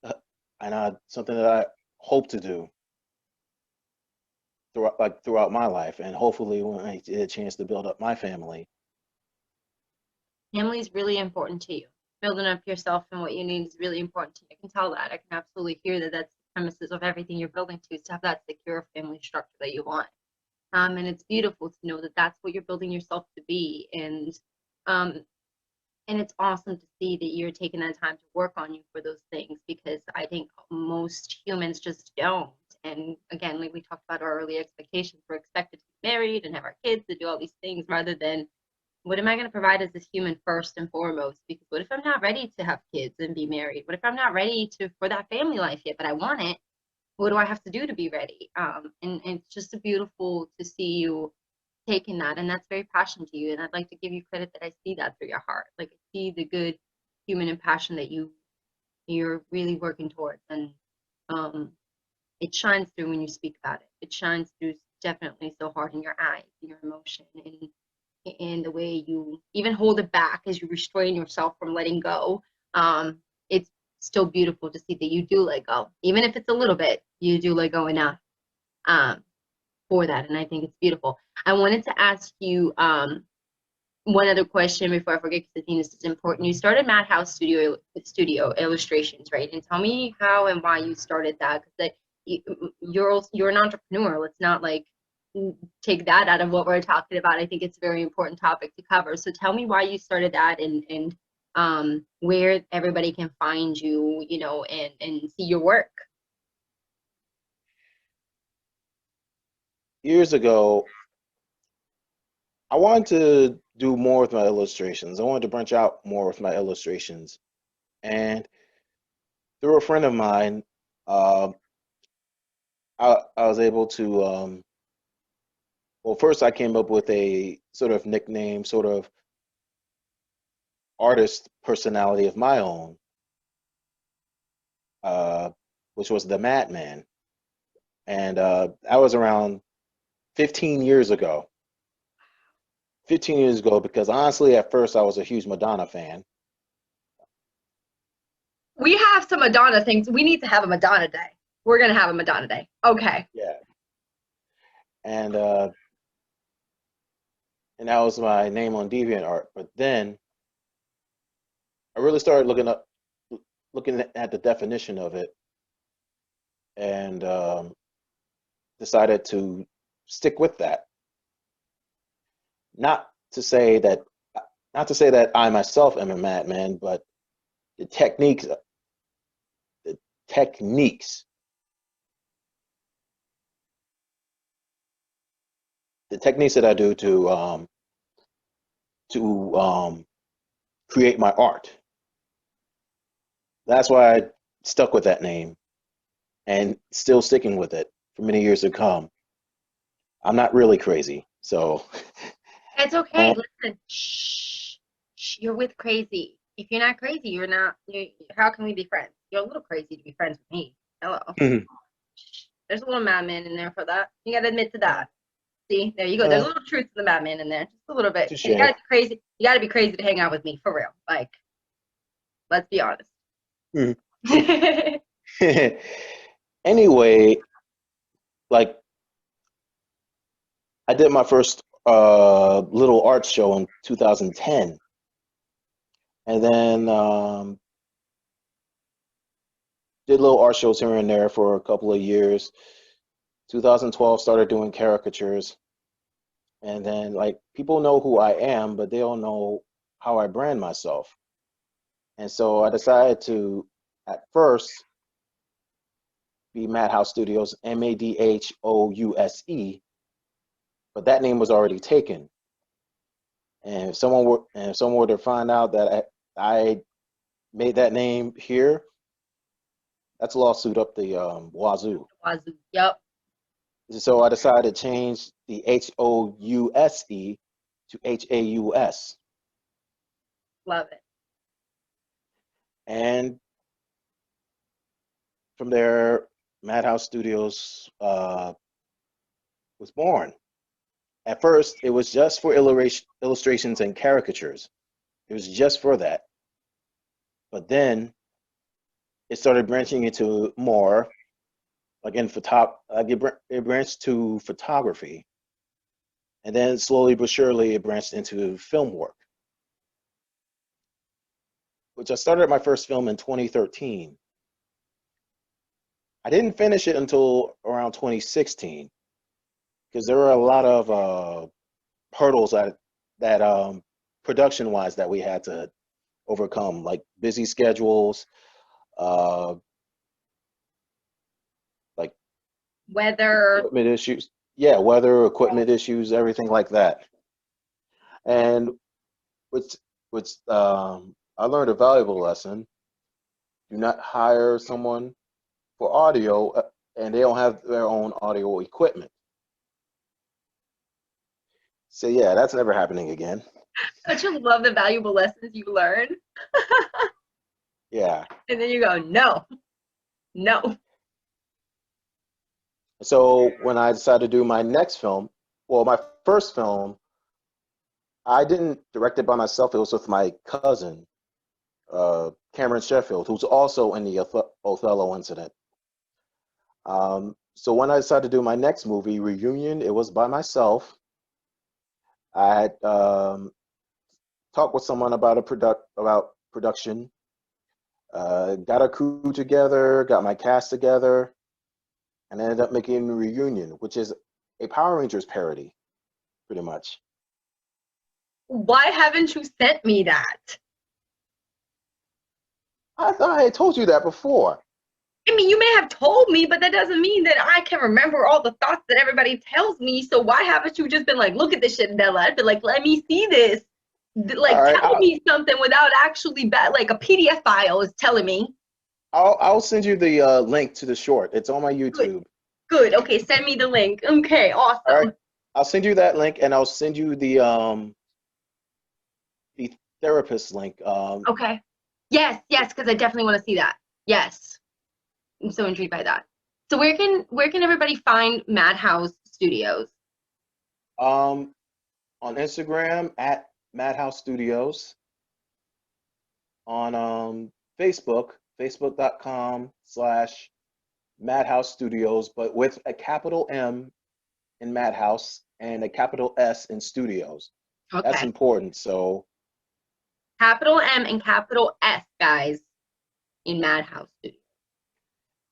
uh, something that I hope to do throughout my life, and hopefully when I get a chance to build up my family. Family is really important to you. Building up yourself and what you need is really important to you. I can tell that. I can absolutely hear that that's the premises of everything you're building to, is to have that secure family structure that you want. And it's beautiful to know that that's what you're building yourself to be. Um, and it's awesome to see that you're taking that time to work on you for those things, because I think most humans just don't. And again, like we talked about our early expectations, we're expected to be married and have our kids to do all these things, rather than what am I going to provide as this human first and foremost? Because what if I'm not ready to have kids and be married? What if I'm not ready to for that family life yet, but I want it? What do I have to do to be ready? And it's just beautiful to see you taking that, and that's very passionate to you. And I'd like to give you credit that I see that through your heart. Like I see the good human and passion that you're really working towards, and um, it shines through when you speak about it. It shines through definitely so hard in your eyes, in your emotion, and the way you even hold it back as you restrain yourself from letting go. It's still beautiful to see that you do let go, even if it's a little bit. You do let go enough um, for that, and I think it's beautiful. I wanted to ask you one other question before I forget, because I think this is important. You started Madhouse Studio Illustrations, right? And tell me how and why you started that, because you're an entrepreneur. Let's not like take that out of what we're talking about. I think it's a very important topic to cover. So tell me why you started that, and where everybody can find you, and see your work. Years ago, I wanted to do more with my illustrations. I wanted to branch out more with my illustrations, and through a friend of mine, uh, I was able to. Well, first I came up with a sort of nickname, sort of artist personality of my own, uh, which was the Madman, and that was around 15 years ago. 15 years ago, because honestly, at first I was a huge Madonna fan. We have some Madonna things. We need to have a Madonna day. We're gonna have a Madonna day. Okay. Yeah, and that was my name on DeviantArt. But then I really started looking at the definition of it, and decided to stick with that. Not to say that, not to say that I myself am a madman, but the techniques, the techniques, the techniques that I do to create my art. That's why I stuck with that name and still sticking with it for many years to come. I'm not really crazy, so It's okay. and Listen, shh, shh, you're with crazy. If you're not crazy, you're not. How can we be friends? You're a little crazy to be friends with me. Hello. Shh. There's a little madman in there for that. You gotta admit to that. See, there you go. There's a little truth to the madman in there, just a little bit. And you gotta touche. be crazy. You gotta be crazy to hang out with me, for real. Like, let's be honest. Anyway, like I did my first little art show in 2010, and then did little art shows here and there for a couple of years. 2012 started doing caricatures, and then like people know who I am, but they don't know how I brand myself. And so I decided to, at first, be Madhouse Studios, Madhouse, but that name was already taken. And if someone were to find out that I made that name here, that's a lawsuit up the wazoo. Wazoo. Yep. So I decided to change the House to Haus, Love it. and from there, Madhouse Studios was born. At first, it was just for illustrations and caricatures. It was just for that. But then it started branching into more, like in it branched to photography. And then slowly but surely, it branched into film work, which I started my first film in 2013. I didn't finish it until around 2016 because there were a lot of hurdles that production wise that we had to overcome, like busy schedules, uh, like Weather. equipment issues. Yeah, weather, equipment issues, everything like that. And which I learned a valuable lesson. Do not hire someone for audio and they don't have their own audio equipment. So yeah, that's never happening again. Don't you love the valuable lessons you learn? Yeah. And then you go, no, no. So when I decided to do my next film, well, my first film, I didn't direct it by myself. It was with my cousin, Cameron Sheffield, who's also in the Othello incident. So when I decided to do my next movie, Reunion, it was by myself. I had talked with someone about about production, got a crew together, got my cast together, and ended up making Reunion, which is a Power Rangers parody, pretty much. Why haven't you sent me that? I thought I had told you that before. I mean, you may have told me, but that doesn't mean that I can remember all the thoughts that everybody tells me. So why haven't you just been like, look at this shit, Della? I'd be like, let me see this. All Like, right, tell me something without actually like a PDF file is telling me. I'll send you the link to the short. It's on my Good, YouTube. good. Okay, send me the link. Okay, All right, awesome. I'll send you that link, and I'll send you the therapist link. Okay. Yes, yes, because I definitely want to see that. Yes. I'm so intrigued by that. So where can everybody find Madhouse Studios? Um, on Instagram at Madhouse Studios. On Facebook, facebook.com/Madhouse Studios, but with a capital M in Madhouse and a capital S in Studios. That's Okay. important. So, Capital M and capital S, guys, in Madhouse Studios.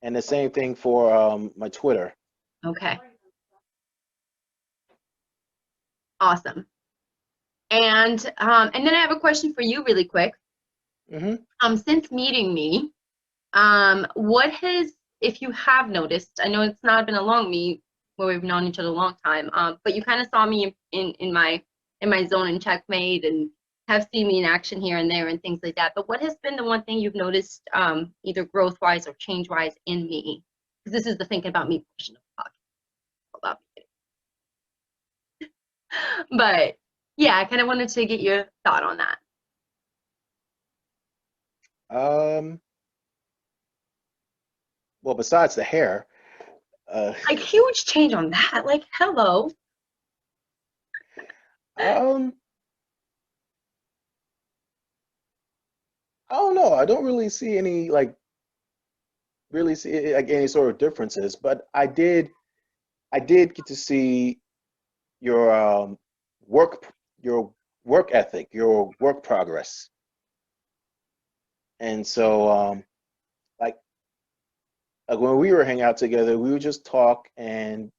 and the same thing for my Twitter. Okay. Awesome. And then I have a question for you really quick. Hmm. Since meeting me, what has, if you have noticed, I know it's not been a long meet where we've known each other a long time, but you kind of saw me in my zone in checkmate and have seen me in action here and there and things like that. But what has been the one thing you've noticed, either growth wise or change wise in me? Because this is the thinking about me portion of the podcast. About me. But yeah, I kind of wanted to get your thought on that. Um, well, besides the hair, uh, Like huge change on that. Like hello. um, I don't know. I don't really see any really see like any sort of differences, but I did get to see your work your work ethic, your work progress. And so like when we were hanging out together, we would just talk, and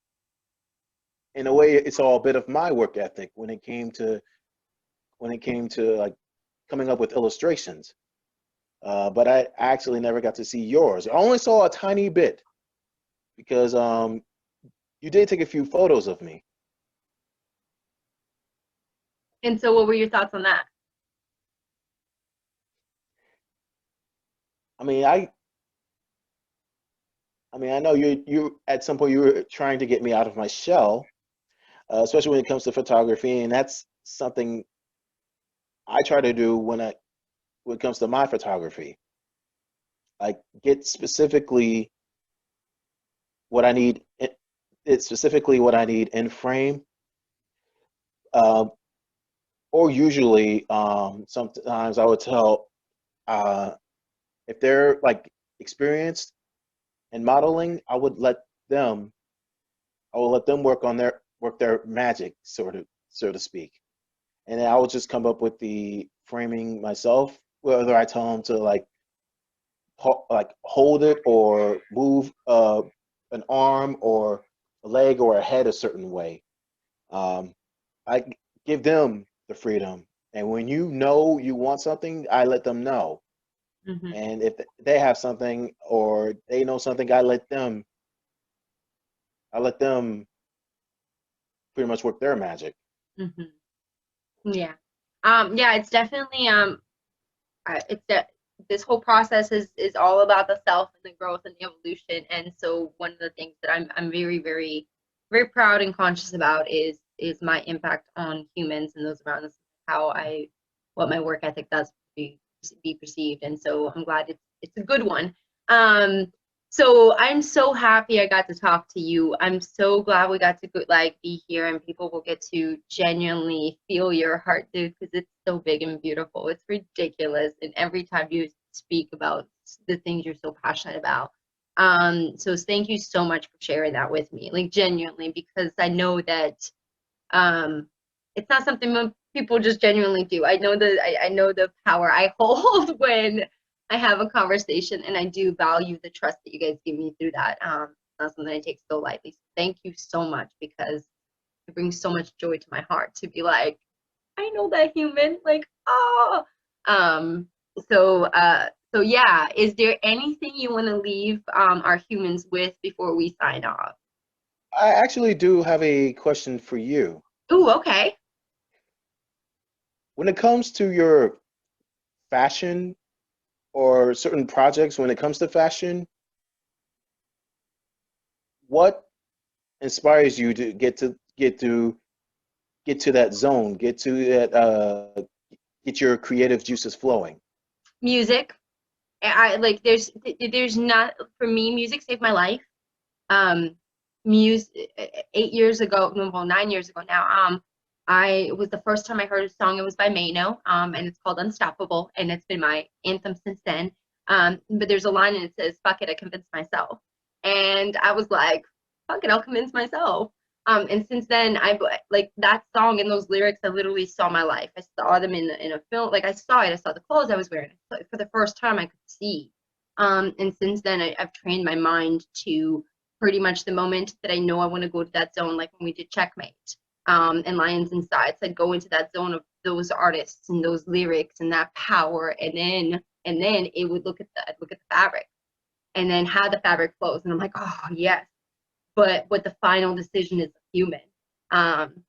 in a way it's all a bit of my work ethic when it came to like coming up with illustrations. But I actually never got to see yours. I only saw a tiny bit because you did take a few photos of me. And so what were your thoughts on that? I mean, I know you at some point you were trying to get me out of my shell, especially when it comes to photography, and that's something I try to do when it comes to my photography. Like get specifically what I need. It's specifically what I need in frame, Um, or usually, sometimes I would tell uh, if they're like experienced in modeling, them I would let them work their magic, so to speak, and then I would just come up with the framing myself. Whether I tell them to like hold it or move an arm or a leg or a head a certain way. Um, I give them the freedom, and when you know you want something, I let them know. Hmm. And if they have something or they know something, I let them pretty much work their magic. Hmm. Yeah. Yeah, it's definitely it's that this whole process is all about the self and the growth and the evolution. And so one of the things that I'm very, very, very proud and conscious about is my impact on humans and those around us, how I what my work ethic does be perceived. And so I'm glad it's a good one. So I'm so happy I got to talk to you. I'm so glad we got to like be here and people will get to genuinely feel your heart, dude, because it's so big and beautiful. It's ridiculous. And every time you speak about the things you're so passionate about. So thank you so much for sharing that with me, like genuinely, because I know that um, it's not something people just genuinely do. I know the power I hold when I have a conversation, and I do value the trust that you guys give me through that. Not something I take so lightly. So thank you so much because it brings so much joy to my heart to be like, I know that human, like, oh. Um, so yeah, is there anything you want to leave our humans with before we sign off? I actually do have a question for you. Ooh, okay. When it comes to your fashion or certain projects, when it comes to fashion, what inspires you to get to that zone, get your creative juices flowing? Music. I like there's not for me music saved my life. Music 8 years ago, no, well 9 years ago now. I it was the first time I heard a song. It was by Mano, and it's called Unstoppable, and it's been my anthem since then. But there's a line and it says, "Fuck it, I convinced myself," and I was like, "Fuck it, I'll convince myself." And since then, I like that song and those lyrics. I literally saw my life. I saw them in a film. Like I saw it. I saw the clothes I was wearing. For the first time, I could see. And since then, I've trained my mind to pretty much the moment that I know I want to go to that zone, like when we did Checkmate and Lions Inside. So I'd go into that zone of those artists and those lyrics and that power, and then it would I'd look at the fabric, and then how the fabric flows, and I'm like, oh yes. But what the final decision is a human, um,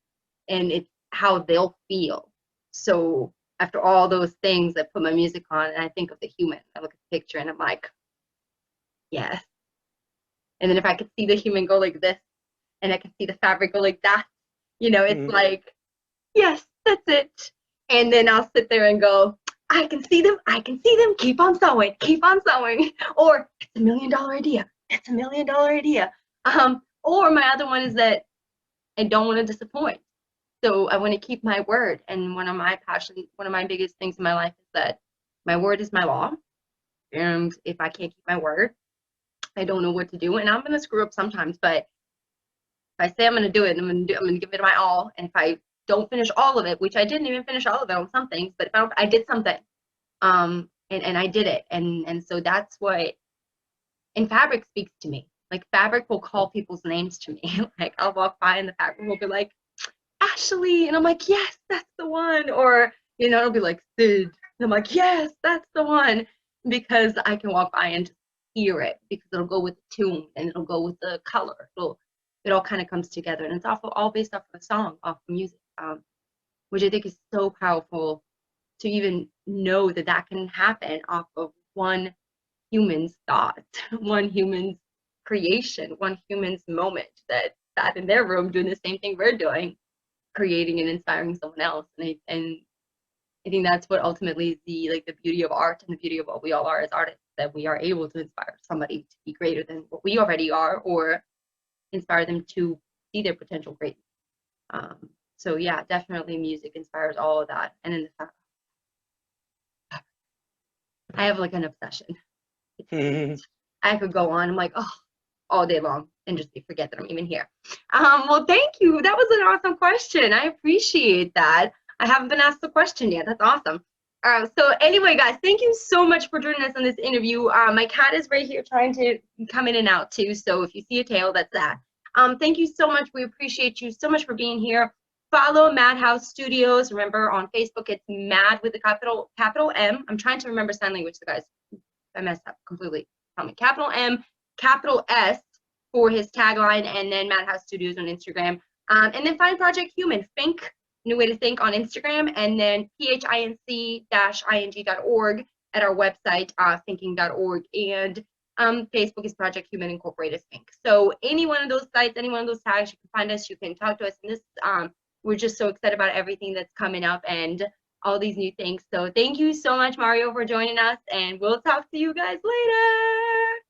and it's how they'll feel. So after all those things, I put my music on and I think of the human. I look at the picture and I'm like, yes. And then if I could see the human go like this and I can see the fabric go like that, it's Mhm. like, yes, that's it. And then I'll sit there and go, I can see them, keep on sewing. Or it's $1 million idea, it's $1 million idea. Or my other one is that I don't want to disappoint. So I want to keep my word. And one of my biggest things in my life is that my word is my law. And if I can't keep my word, I don't know what to do. And I'm gonna screw up sometimes, but if I say I'm going to do it, I'm going to give it my all. And if I don't finish all of it, which I didn't even finish all of it on some things, but if I did something, and I did it, and so that's what. And fabric speaks to me. Like fabric will call people's names to me. Like I'll walk by and the fabric will be like Ashley, and I'm like, yes, that's the one. Or it'll be like Sid, and I'm like, yes, that's the one, because I can walk by and just hear it because it'll go with the tune and it'll go with the color. It all kind of comes together, and it's all based off of a song, off of music, which I think is so powerful to even know that that can happen off of one human's thought, one human's creation, one human's moment that sat in their room doing the same thing we're doing, creating and inspiring someone else. And I think that's what ultimately is the beauty of art and the beauty of what we all are as artists, that we are able to inspire somebody to be greater than what we already are, or inspire them to see their potential greatness. Um, So yeah, definitely music inspires all of that. And then the fact I have like an obsession. I could go on. I'm like, oh, all day long and just forget that I'm even here. Well, thank you. That was an awesome question. I appreciate that. I haven't been asked the question yet. That's awesome. So anyway, guys, thank you so much for joining us on this interview. My cat is right here trying to come in and out too. So if you see a tail, that's that. Thank you so much. We appreciate you so much for being here. Follow Madhouse Studios. Remember, on Facebook, it's Mad with a capital M. I'm trying to remember sign language, so guys, I messed up completely. Tell me. Capital M, capital S for his tagline, and then Madhouse Studios on Instagram. And then find Project Human, PHInc, new way to think, on Instagram, and then PHInc-ing.org at our website, thinking.org. And Facebook is Project Human Incorporated PHInc. So any one of those sites, any one of those tags, you can find us, you can talk to us. And this, we're just so excited about everything that's coming up and all these new things. So thank you so much, Mario, for joining us, and we'll talk to you guys later.